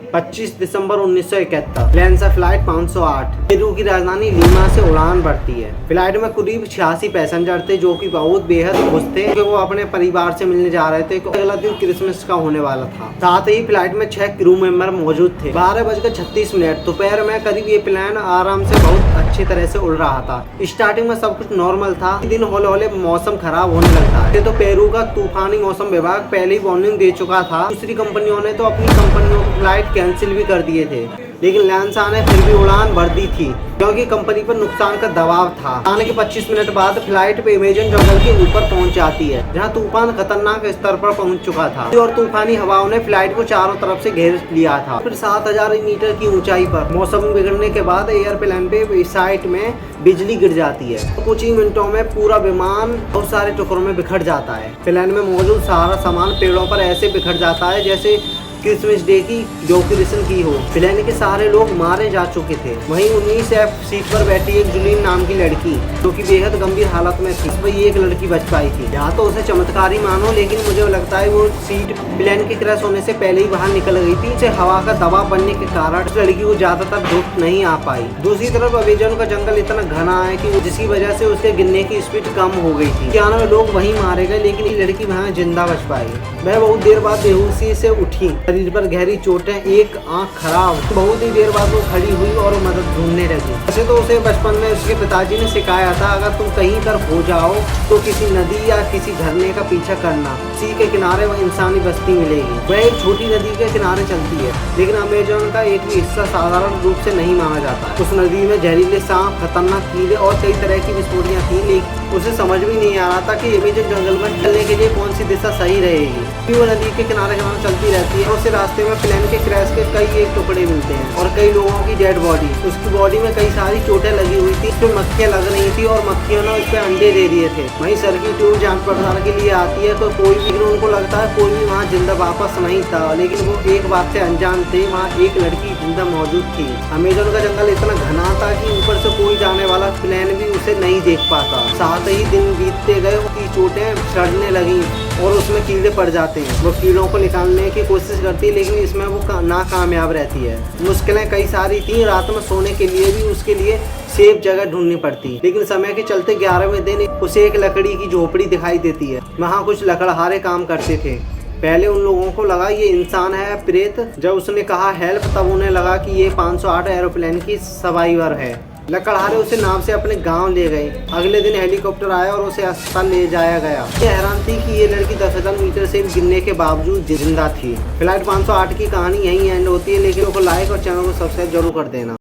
25 दिसंबर 1971 लैंसा flight 508 Peru की राजधानी Lima से उड़ान भरती है। फ्लाइट में करीब 86 पैसेंजर थे जो कि बहुत बेहद खुश थे क्योंकि वो अपने परिवार से मिलने जा रहे थे। अगला दिन क्रिसमस का होने वाला था। साथ ही फ्लाइट में 6 क्रू मेंबर मौजूद थे। 12:36 दोपहर में करीब ये प्लेन आराम से बहुत अच्छी तरह से उड़ रहा था। स्टार्टिंग में सब कुछ नॉर्मल था। दिन हौले हौले मौसम खराब होने लगता है। तो पेरू का तूफानी मौसम विभाग पहले ही वार्निंग दे चुका था। दूसरी कंपनियों ने तो अपनी कंपनियों की फ्लाइट कैंसिल भी कर दिए थे, लेकिन लैंसा ने फिर भी उड़ान भर दी थी क्योंकि कंपनी पर नुकसान का दबाव था। आने के 25 मिनट बाद फ्लाइट पे अमेज़न जंगल के ऊपर पहुंच जाती है जहां तूफान खतरनाक स्तर पर पहुंच चुका था और तूफानी हवाओं ने फ्लाइट को चारों तरफ से घेर लिया था। फिर 7000 मीटर की ऊंचाई पर मौसम बिगड़ने के बाद एयरप्लेन पे साइड में बिजली गिर जाती है। तो कुछ ही मिनटों में पूरा विमान बहुत सारे टुकड़ों में बिखर जाता है। प्लेन में मौजूद सारा सामान पेड़ों पर ऐसे बिखर जाता है जैसे क्रिसमस डे की डेकोरेशन की हो। प्लेन के सारे लोग मारे जा चुके थे। वहीं 19F सीट पर बैठी एक जुलीन नाम की लड़की जो कि बेहद गंभीर हालत में थी, वही एक लड़की बच पाई थी। यहाँ तो उसे चमत्कारी मानो, लेकिन मुझे लगता है वो सीट प्लेन के क्रैश होने से पहले ही बाहर निकल गई थी। उसे हवा का दबाव बनने के कारण उस लड़की को ज्यादातर धूप नहीं आ पाई। दूसरी तरफ अमेज़न का जंगल इतना घना है कि जिसकी वजह से उसके गिरने की स्पीड कम हो गई थी। 91 लोग वहीं मारे गए, लेकिन ये लड़की वहाँ जिंदा बच पाई। वह बहुत देर बाद बेहोशी से उठी, शरीर पर गहरी चोटें, एक आंख खराब। बहुत ही देर बाद वो खड़ी हुई और मदद ढूंढने लगी। वैसे तो उसे बचपन में उसके पिताजी ने सिखाया था, अगर तुम कहीं पर खो जाओ तो किसी नदी या किसी झरने का पीछा करना, उसी के किनारे वह इंसानी बस्ती मिलेगी। वह एक छोटी नदी के किनारे चलती है, लेकिन अमेज़न का एक भी हिस्सा साधारण रूप से नहीं माना जाता। उस नदी में जहरीले सांप, खतरनाक कीड़े और कई तरह की विस्फोटनियां थी, लेकिन उसे समझ भी नहीं आ रहा था कि अमेज़न जंगल में चलने के लिए कौन सी दिशा सही रहेगी। वो नदी के किनारे किनारे चलती रहती है और उसे रास्ते में प्लेन के क्रैश के कई एक टुकड़े मिलते हैं और कई लोगों की डेड बॉडी। उसकी बॉडी में कई सारी चोटें लगी हुई थी, उसपे मक्खियां लग रही थी और मक्खियों ने उसपे अंडे दे दिए थे। वहीं सर की ट्यूब जांच पड़ताल के लिए आती है तो कोई भी, उनको लगता है कोई भी वहाँ जिंदा वापस नहीं था, लेकिन वो एक बात से अनजान थे, वहाँ एक लड़की जिंदा मौजूद थी। अमेज़न का जंगल इतना घना था कि ऊपर से कोई जाने वाला प्लेन भी उसे नहीं देख पाता। साथ ही दिन बीतते गए, उसकी चोटें सड़ने लगी और उसमें कीड़े पड़ जाते हैं। वो कीड़ों को निकालने की कोशिश करती है, लेकिन इसमें वो नाकामयाब रहती है। मुश्किलें कई सारी थी। रात में सोने के लिए भी उसके लिए सेफ जगह ढूंढनी पड़ती, लेकिन समय के चलते 11वें दिन उसे एक लकड़ी की झोपड़ी दिखाई देती है। वहाँ कुछ लकड़हारे काम करते थे। पहले उन लोगों को लगा ये इंसान है, प्रेत। जब उसने कहा हेल्प, तब उन्हें लगा कि ये 508 एरोप्लेन की सर्वाइवर है। लकड़हारे उसे नाव से अपने गांव ले गए। अगले दिन हेलीकॉप्टर आया और उसे अस्पताल ले जाया गया। ये हैरान थी कि ये लड़की 10,000 मीटर से गिरने के बावजूद जिंदा थी। फ्लाइट 508 की कहानी यहीं एंड होती है, लेकिन लाइक और चैनल को सब्सक्राइब जरूर कर देना।